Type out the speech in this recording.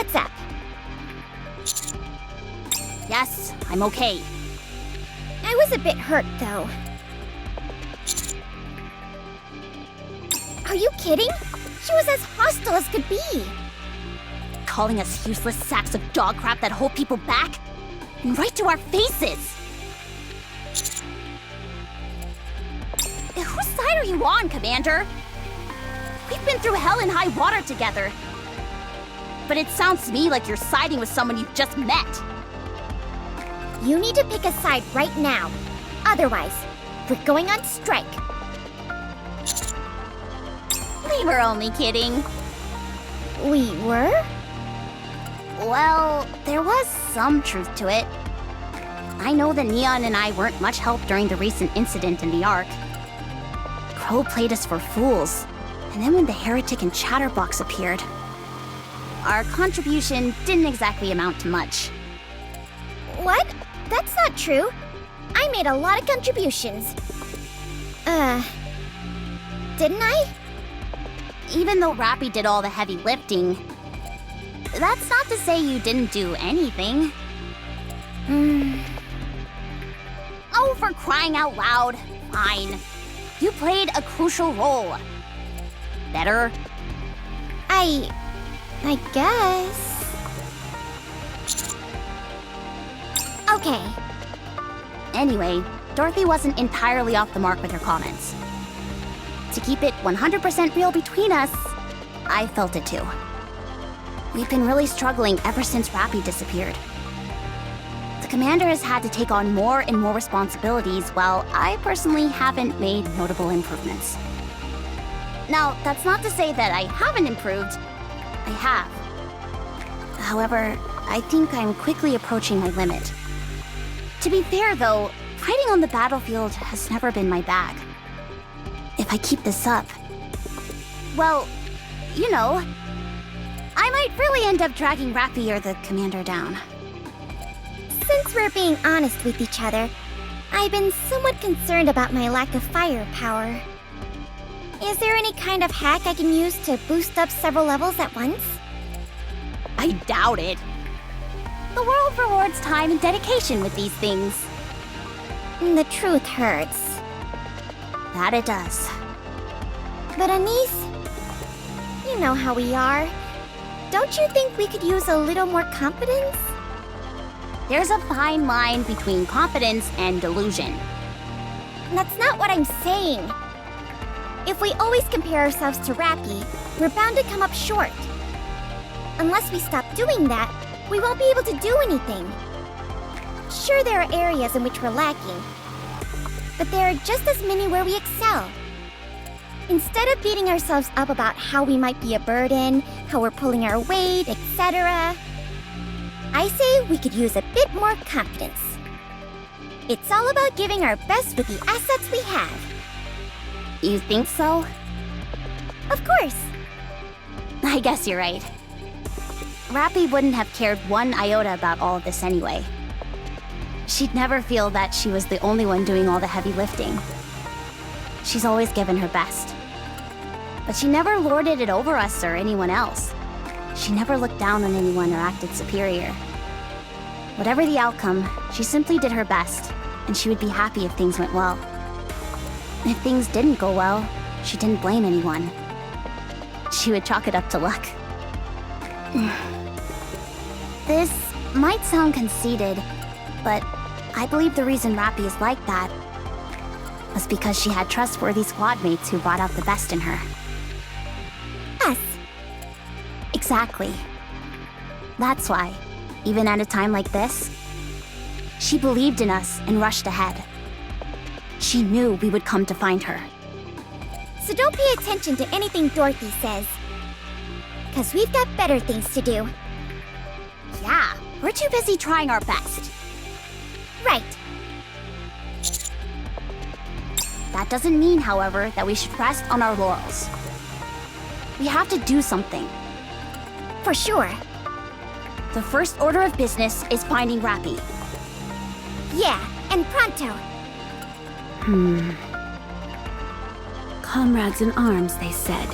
What's up? Yes, I'm okay. I was a bit hurt, though. Are you kidding? She was as hostile as could be. Calling us useless sacks of dog crap that hold people back? And right to our faces! Whose side are you on, Commander? We've been through hell and high water together. But it sounds to me like you're siding with someone you've just met. You need to pick a side right now. Otherwise, we're going on strike. We were only kidding. We were? Well, there was some truth to it. I know that Neon and I weren't much help during the recent incident in the Ark. Crow played us for fools, and then when the Heretic and Chatterbox appeared, our contribution didn't exactly amount to much. What? That's not true. I made a lot of contributions. Didn't I? Even though Rappy did all the heavy lifting, that's not to say you didn't do anything. Oh, for crying out loud. Fine. You played a crucial role. Better? I guess. Okay. Anyway, Dorothy wasn't entirely off the mark with her comments. To keep it 100% real between us, I felt it too. We've been really struggling ever since Rappy disappeared. The commander has had to take on more and more responsibilities, while I personally haven't made notable improvements. Now, that's not to say that I haven't improved. I have. However, I think I'm quickly approaching my limit. To be fair, though, fighting on the battlefield has never been my bag. If I keep this up, well, you know, I might really end up dragging Rappy or the commander down. Since we're being honest with each other, I've been somewhat concerned about my lack of firepower. Is there any kind of hack I can use to boost up several levels at once? I doubt it. The world rewards time and dedication with these things. The truth hurts. That it does. But Anise, you know how we are. Don't you think we could use a little more confidence? There's a fine line between confidence and delusion. That's not what I'm saying. If we always compare ourselves to Rappy, we're bound to come up short. Unless we stop doing that, we won't be able to do anything. Sure, there are areas in which we're lacking, but there are just as many where we excel. Instead of beating ourselves up about how we might be a burden, how we're pulling our weight, etc., I say we could use a bit more confidence. It's all about giving our best with the assets we have. You think so? Of course. I guess you're right. Rappy wouldn't have cared one iota about all of this anyway. She'd never feel that she was the only one doing all the heavy lifting. She's always given her best. But she never lorded it over us or anyone else. She never looked down on anyone or acted superior. Whatever the outcome, she simply did her best, and she would be happy if things went well. If things didn't go well, she didn't blame anyone. She would chalk it up to luck. This might sound conceited, but I believe the reason Rappy is like that was because she had trustworthy squad mates who brought out the best in her. Us. Exactly. That's why, even at a time like this, she believed in us and rushed ahead. She knew we would come to find her. So don't pay attention to anything Dorothy says. 'Cause we've got better things to do. Yeah, we're too busy trying our best. Right. That doesn't mean, however, that we should rest on our laurels. We have to do something. For sure. The first order of business is finding Rappy. Yeah, and pronto. Comrades in arms, they said.